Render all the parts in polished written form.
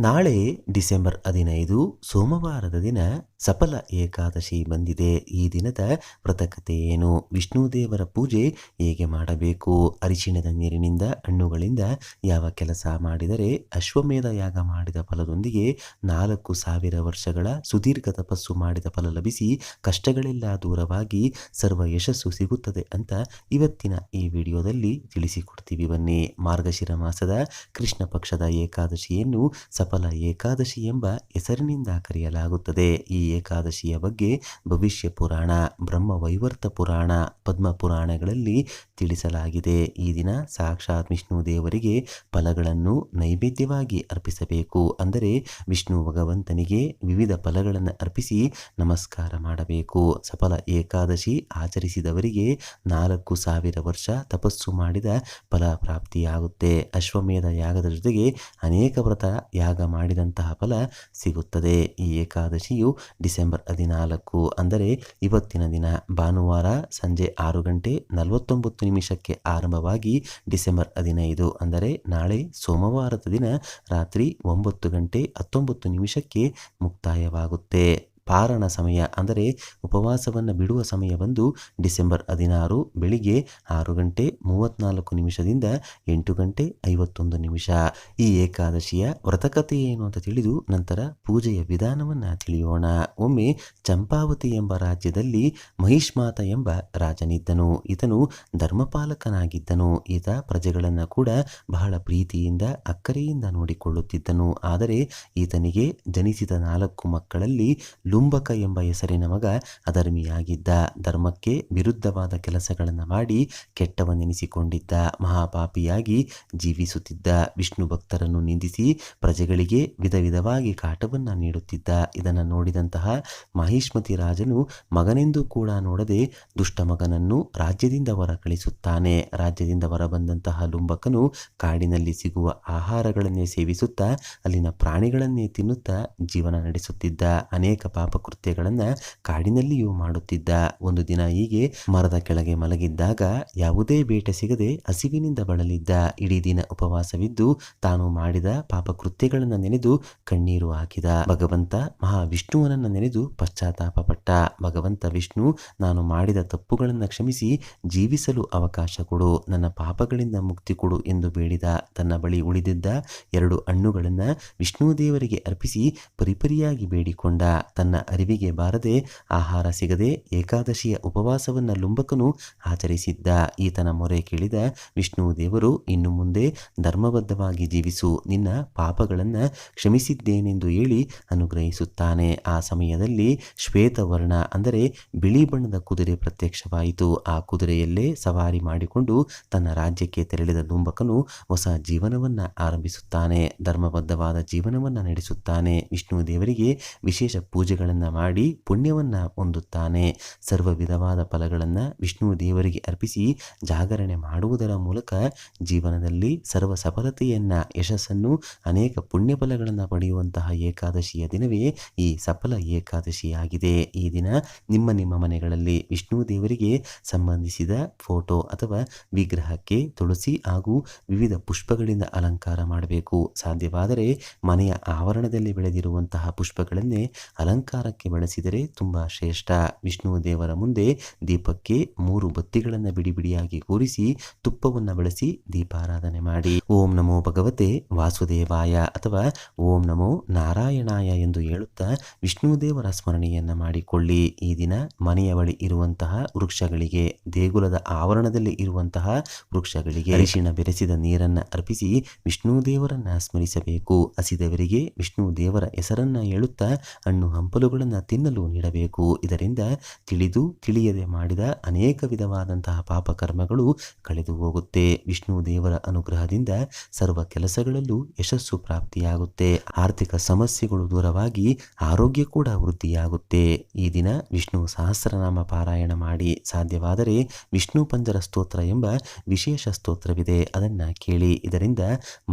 ನಾಳೆ ಡಿಸೆಂಬರ್ 15 ಸೋಮವಾರದ ದಿನ ಸಫಲ ಏಕಾದಶಿ ಬಂದಿದೆ. ಈ ದಿನದ ವ್ರತಕತೆ ಏನು, ವಿಷ್ಣುದೇವರ ಪೂಜೆ ಹೇಗೆ ಮಾಡಬೇಕು, ಅರಿಶಿಣದ ನೀರಿನಿಂದ ಹಣ್ಣುಗಳಿಂದ ಯಾವ ಕೆಲಸ ಮಾಡಿದರೆ ಅಶ್ವಮೇಧ ಯಾಗ ಮಾಡಿದ ಫಲದೊಂದಿಗೆ 4,000 ವರ್ಷಗಳ ಸುದೀರ್ಘ ತಪಸ್ಸು ಮಾಡಿದ ಫಲ ಲಭಿಸಿ ಕಷ್ಟಗಳೆಲ್ಲ ದೂರವಾಗಿ ಸರ್ವ ಯಶಸ್ಸು ಸಿಗುತ್ತದೆ ಅಂತ ಇವತ್ತಿನ ಈ ವಿಡಿಯೋದಲ್ಲಿ ತಿಳಿಸಿಕೊಡ್ತೀವಿ. ಬನ್ನಿ. ಮಾರ್ಗಶಿರ ಮಾಸದ ಕೃಷ್ಣ ಪಕ್ಷದ ಏಕಾದಶಿಯನ್ನು ಸಫಲ ಏಕಾದಶಿ ಎಂಬ ಹೆಸರಿನಿಂದ ಕರೆಯಲಾಗುತ್ತದೆ. ಈ ಏಕಾದಶಿಯ ಬಗ್ಗೆ ಭವಿಷ್ಯ ಪುರಾಣ, ಬ್ರಹ್ಮವೈವರ್ತ ಪುರಾಣ, ಪದ್ಮ ಪುರಾಣಗಳಲ್ಲಿ ತಿಳಿಸಲಾಗಿದೆ. ಈ ದಿನ ಸಾಕ್ಷಾತ್ ವಿಷ್ಣು ದೇವರಿಗೆ ಫಲಗಳನ್ನು ನೈವೇದ್ಯವಾಗಿ ಅರ್ಪಿಸಬೇಕು. ಅಂದರೆ ವಿಷ್ಣು ಭಗವಂತನಿಗೆ ವಿವಿಧ ಫಲಗಳನ್ನು ಅರ್ಪಿಸಿ ನಮಸ್ಕಾರ ಮಾಡಬೇಕು. ಸಫಲ ಏಕಾದಶಿ ಆಚರಿಸಿದವರಿಗೆ 4,000 ವರ್ಷ ತಪಸ್ಸು ಮಾಡಿದ ಫಲ ಪ್ರಾಪ್ತಿಯಾಗುತ್ತೆ. ಅಶ್ವಮೇಧ ಯಾಗದ ಜೊತೆಗೆ ಅನೇಕ ವ್ರತ ಯಾಗ ಮಾಡಿದಂತಹ ಫಲ ಸಿಗುತ್ತದೆ. ಈ ಏಕಾದಶಿಯು ಡಿಸೆಂಬರ್ 14 ಅಂದರೆ ಇವತ್ತಿನ ದಿನ ಭಾನುವಾರ ಸಂಜೆ 6:49 ಆರಂಭವಾಗಿ ಡಿಸೆಂಬರ್ 15 ಅಂದರೆ ನಾಳೆ ಸೋಮವಾರದ ದಿನ ರಾತ್ರಿ 9:19 ಮುಕ್ತಾಯವಾಗುತ್ತೆ. ಪಾರಣ ಸಮಯ ಅಂದರೆ ಉಪವಾಸವನ್ನು ಬಿಡುವ ಸಮಯ ಬಂದು ಡಿಸೆಂಬರ್ 16 ಬೆಳಿಗ್ಗೆ 6:34 8:51. ಈ ಏಕಾದಶಿಯ ವ್ರತಕತೆ ಏನು ಅಂತ ತಿಳಿದು ನಂತರ ಪೂಜೆಯ ವಿಧಾನವನ್ನು ತಿಳಿಯೋಣ. ಒಮ್ಮೆ ಚಂಪಾವತಿ ಎಂಬ ರಾಜ್ಯದಲ್ಲಿ ಮಹಿಷ್ಮಾತ ಎಂಬ ರಾಜನಿದ್ದನು. ಈತನು ಧರ್ಮಪಾಲಕನಾಗಿದ್ದನು. ಈತ ಪ್ರಜೆಗಳನ್ನು ಕೂಡ ಬಹಳ ಪ್ರೀತಿಯಿಂದ ಅಕ್ಕರೆಯಿಂದ ನೋಡಿಕೊಳ್ಳುತ್ತಿದ್ದನು. ಆದರೆ ಈತನಿಗೆ ಜನಿಸಿದ 4 ಮಕ್ಕಳಲ್ಲಿ ಲುಂಬಕ ಎಂಬ ಹೆಸರಿನ ಮಗ ಅಧರ್ಮಿಯಾಗಿದ್ದ. ಧರ್ಮಕ್ಕೆ ವಿರುದ್ಧವಾದ ಕೆಲಸಗಳನ್ನು ಮಾಡಿ ಕೆಟ್ಟವನೆನಿಸಿಕೊಂಡಿದ್ದ. ಮಹಾಪಾಪಿಯಾಗಿ ಜೀವಿಸುತ್ತಿದ್ದ. ವಿಷ್ಣು ಭಕ್ತರನ್ನು ನಿಂದಿಸಿ ಪ್ರಜೆಗಳಿಗೆ ವಿಧ ವಿಧವಾಗಿ ಕಾಟವನ್ನು ನೀಡುತ್ತಿದ್ದ. ಇದನ್ನು ನೋಡಿದಂತಹ ಮಹಿಷ್ಮತಿ ರಾಜನು ಮಗನೆಂದು ಕೂಡ ನೋಡದೆ ದುಷ್ಟ ಮಗನನ್ನು ರಾಜ್ಯದಿಂದ ಹೊರ ಕಳಿಸುತ್ತಾನೆ. ರಾಜ್ಯದಿಂದ ಹೊರಬಂದಂತಹ ಲುಂಬಕನು ಕಾಡಿನಲ್ಲಿ ಸಿಗುವ ಆಹಾರಗಳನ್ನೇ ಸೇವಿಸುತ್ತಾ ಅಲ್ಲಿನ ಪ್ರಾಣಿಗಳನ್ನೇ ತಿನ್ನುತ್ತಾ ಜೀವನ ನಡೆಸುತ್ತಿದ್ದ. ಅನೇಕ ಪಾಪಕೃತ್ಯಗಳನ್ನು ಕಾಡಿನಲ್ಲಿಯೂ ಮಾಡುತ್ತಿದ್ದ. ಒಂದು ದಿನ ಹೀಗೆ ಮರದ ಕೆಳಗೆ ಮಲಗಿದ್ದಾಗ ಯಾವುದೇ ಬೇಟೆ ಸಿಗದೆ ಹಸಿವಿನಿಂದ ಬಳಲಿದ್ದ. ಇಡೀ ದಿನ ಉಪವಾಸವಿದ್ದು ತಾನು ಮಾಡಿದ ಪಾಪಕೃತ್ಯಗಳನ್ನು ನೆನೆದು ಕಣ್ಣೀರು ಹಾಕಿದ. ಭಗವಂತ ಮಹಾವಿಷ್ಣುವನನ್ನು ನೆನೆದು ಪಶ್ಚಾತ್ತಾಪಪಟ್ಟ. ಭಗವಂತ ವಿಷ್ಣು, ನಾನು ಮಾಡಿದ ತಪ್ಪುಗಳನ್ನು ಕ್ಷಮಿಸಿ ಜೀವಿಸಲು ಅವಕಾಶ ಕೊಡು, ನನ್ನ ಪಾಪಗಳಿಂದ ಮುಕ್ತಿ ಕೊಡು ಎಂದು ಬೇಡಿದ. ತನ್ನ ಬಳಿ ಉಳಿದಿದ್ದ 2 ಹಣ್ಣುಗಳನ್ನು ವಿಷ್ಣುದೇವರಿಗೆ ಅರ್ಪಿಸಿ ಪರಿಪರಿಯಾಗಿ ಬೇಡಿಕೊಂಡ. ತನ್ನ ಅರಿವಿಗೆ ಬಾರದೆ ಆಹಾರ ಸಿಗದೆ ಏಕಾದಶಿಯ ಉಪವಾಸವನ್ನು ಲುಂಬಕನು ಆಚರಿಸಿದ್ದ. ಈತನ ಮೊರೆ ಕೇಳಿದ ವಿಷ್ಣು ದೇವರು, ಇನ್ನು ಮುಂದೆ ಧರ್ಮಬದ್ಧವಾಗಿ ಜೀವಿಸು, ನಿನ್ನ ಪಾಪಗಳನ್ನು ಕ್ಷಮಿಸಿದ್ದೇನೆಂದು ಹೇಳಿ ಅನುಗ್ರಹಿಸುತ್ತಾನೆ. ಆ ಸಮಯದಲ್ಲಿ ಶ್ವೇತವರ್ಣ ಅಂದರೆ ಬಿಳಿ ಬಣ್ಣದ ಕುದುರೆ ಪ್ರತ್ಯಕ್ಷವಾಯಿತು. ಆ ಕುದುರೆಯಲ್ಲೇ ಸವಾರಿ ಮಾಡಿಕೊಂಡು ತನ್ನ ರಾಜ್ಯಕ್ಕೆ ತೆರಳಿದ ಲುಂಬಕನು ಹೊಸ ಜೀವನವನ್ನು ಆರಂಭಿಸುತ್ತಾನೆ. ಧರ್ಮಬದ್ಧವಾದ ಜೀವನವನ್ನು ನಡೆಸುತ್ತಾನೆ. ವಿಷ್ಣು ದೇವರಿಗೆ ವಿಶೇಷ ಪೂಜೆಗಳನ್ನು ಮಾಡಿ ಪುಣ್ಯವನ್ನು ಹೊಂದುತ್ತಾನೆ. ಸರ್ವ ವಿಧವಾದ ಫಲಗಳನ್ನು ವಿಷ್ಣು ದೇವರಿಗೆ ಅರ್ಪಿಸಿ ಜಾಗರಣೆ ಮಾಡುವುದರ ಮೂಲಕ ಜೀವನದಲ್ಲಿ ಸರ್ವ ಸಫಲತೆಯನ್ನು, ಯಶಸ್ಸನ್ನು, ಅನೇಕ ಪುಣ್ಯ ಫಲಗಳನ್ನು ಪಡೆಯುವಂತಹ ಏಕಾದಶಿಯ ದಿನವೇ ಈ ಸಫಲ ಏಕಾದಶಿಯಾಗಿದೆ. ಈ ದಿನ ನಿಮ್ಮ ಮನೆಗಳಲ್ಲಿ ವಿಷ್ಣು ದೇವರಿಗೆ ಸಂಬಂಧಿಸಿದ ಫೋಟೋ ಅಥವಾ ವಿಗ್ರಹಕ್ಕೆ ತುಳಸಿ ಹಾಗೂ ವಿವಿಧ ಪುಷ್ಪಗಳಿಂದ ಅಲಂಕಾರ ಮಾಡಬೇಕು. ಸಾಧ್ಯವಾದರೆ ಮನೆಯ ಆವರಣದಲ್ಲಿ ಬೆಳೆದಿರುವಂತಹ ಪುಷ್ಪಗಳನ್ನೇ ಅಲಂಕಾರಕ್ಕೆ ಬಳಸಿದರೆ ತುಂಬಾ ಶ್ರೇಷ್ಠ. ವಿಷ್ಣು ದೇವರ ಮುಂದೆ ದೀಪಕ್ಕೆ 3 ಬತ್ತಿಗಳನ್ನು ಬಿಡಿ ಬಿಡಿಯಾಗಿ ಕೂರಿಸಿ ತುಪ್ಪವನ್ನು ಬಳಸಿ ದೀಪಾರಾಧನೆ ಮಾಡಿ. ಓಂ ನಮೋ ಭಗವತೆ ವಾಸುದೇವಾಯ ಅಥವಾ ಓಂ ನಮೋ ನಾರಾಯಣಾಯ ಎಂದು ಹೇಳುತ್ತಾ ವಿಷ್ಣು ದೇವರ ಸ್ಮರಣೆಯನ್ನು ಮಾಡಿಕೊಳ್ಳಿ. ಈ ದಿನ ಮನೆಯ ಬಳಿ ಇರುವಂತಹ ವೃಕ್ಷಗಳಿಗೆ, ದೇಗುಲದ ಆವರಣದಲ್ಲಿ ಇರುವಂತಹ ವೃಕ್ಷಗಳಿಗೆ ಅರಿಶಿಣ ಬೆರೆಸಿದ ನೀರನ್ನು ಅರ್ಪಿಸಿ ವಿಷ್ಣು ದೇವರನ್ನ ಸ್ಮರಿಸಬೇಕು. ಹಸಿದವರಿಗೆ ವಿಷ್ಣು ದೇವರ ಹೆಸರನ್ನ ಹೇಳುತ್ತಾ ಹಣ್ಣು ಹಂಪಲುಗಳನ್ನು ತಿನ್ನಲು ನೀಡಬೇಕು. ಇದರಿಂದ ತಿಳಿದು ತಿಳಿಯದೆ ಮಾಡಿದ ಅನೇಕ ವಿಧವಾದಂತಹ ಪಾಪಕರ್ಮಗಳು ಕಳೆದು ಹೋಗುತ್ತೆ. ವಿಷ್ಣು ದೇವರ ಅನುಗ್ರಹದಿಂದ ಸರ್ವ ಕೆಲಸಗಳಲ್ಲೂ ಯಶಸ್ಸು ಪ್ರಾಪ್ತಿಯಾಗುತ್ತೆ. ಆರ್ಥಿಕ ಸಮಸ್ಯೆಗಳು ದೂರವಾಗಿ ಆರೋಗ್ಯ ಕೂಡ ವೃದ್ಧಿಯಾಗುತ್ತೆ. ಈ ದಿನ ವಿಷ್ಣು ಸಹಸ್ರನಾಮ ಪಾರಾಯಣ ಮಾಡಿ. ಸಾಧ್ಯವಾದರೆ ವಿಷ್ಣು ಪಂಜರ ಸ್ತೋತ್ರ ಎಂಬ ವಿಶೇಷ ಸ್ತೋತ್ರವಿದೆ, ಅದನ್ನ ಕೇಳಿ. ಇದರಿಂದ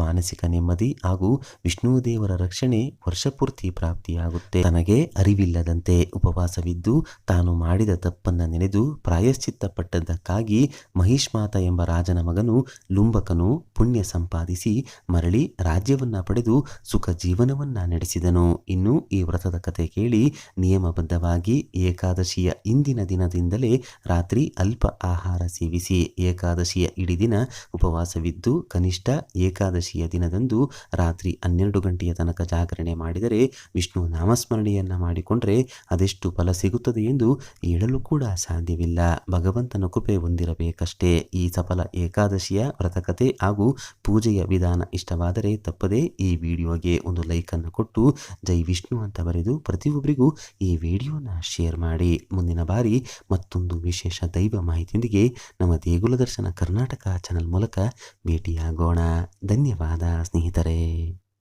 ಮಾನಸಿಕ ನೆಮ್ಮದಿ ಹಾಗೂ ವಿಷ್ಣು ದೇವರ ರಕ್ಷಣೆ ವರ್ಷಪೂರ್ತಿ ಪ್ರಾಪ್ತಿಯಾಗುತ್ತೆ. ತನಗೆ ಅರಿವಿಲ್ಲದಂತೆ ಉಪವಾಸವಿದ್ದು ತಾನು ಮಾಡಿದ ತಪ್ಪನ್ನು ನೆನೆದು ಪ್ರಾಯಶ್ಚಿತ್ತಪಟ್ಟದ್ದಕ್ಕಾಗಿ ಮಹಿಷ್ಮಾತ ಎಂಬ ರಾಜನ ಮಗನು ಲುಂಬಕನು ಪುಣ್ಯ ಸಂಪಾದಿಸಿ ಮರಳಿ ರಾಜ್ಯವನ್ನ ಪಡೆದು ಸುಖ ಜೀವನವನ್ನ ನಡೆಸಿದನು. ಇನ್ನು ಈ ವ್ರತದ ಕತೆ ಕೇಳಿ ನಿಯಮಬದ್ಧವಾಗಿ ಏಕಾದಶಿಯ ಇಂದಿನ ದಿನದಿಂದಲೇ ರಾತ್ರಿ ಅಲ್ಪ ಆಹಾರ ಸೇವಿಸಿ ಏಕಾದಶಿಯ ಇಡೀ ದಿನ ಉಪವಾಸವಿದ್ದು ಕನಿಷ್ಠ ಏಕಾದಶಿಯ ದಿನದಂದು ರಾತ್ರಿ 12 ಗಂಟೆಯ ತನಕ ಜಾಗರಣೆ ಮಾಡಿದರೆ ವಿಷ್ಣು ನಾಮಸ್ಮರಣೆಯನ್ನ ಮಾಡಿಕೊಂಡ್ರೆ ಅದೆಷ್ಟು ಫಲ ಸಿಗುತ್ತದೆ ಎಂದು ಹೇಳಲು ಕೂಡ ಸಾಧ್ಯವಿಲ್ಲ. ಭಗವಂತನ ಕೃಪೆ ಹೊಂದಿರಬೇಕಷ್ಟೇ. ಈ ಸಫಲ ಏಕಾದಶಿಯ ವ್ರತಕತೆ ಹಾಗೂ ಪೂಜೆಯ ವಿಧಾನ ಇಷ್ಟವಾದರೆ ತಪ್ಪದೇ ಈ ವಿಡಿಯೋಗೆ ಒಂದು ಲೈಕನ್ನು ಕೊಟ್ಟು ಜೈ ವಿಷ್ಣು ಅಂತ ಬರೆದು ಪ್ರತಿಯೊಬ್ಬರಿಗೂ ಈ ವಿಡಿಯೋನ ಶೇರ್ ಮಾಡಿ. ಮುಂದಿನ ಬಾರಿ ಮತ್ತೊಂದು ವಿಶೇಷ ದೈವ ಮಾಹಿತಿಯೊಂದಿಗೆ ನಮ್ಮ ದೇಗುಲ ದರ್ಶನ ಕರ್ನಾಟಕ ಚಾನಲ್ ಮೂಲಕ ಭೇಟಿಯಾಗೋಣ. ಧನ್ಯವಾದ ಸ್ನೇಹಿತರೆ.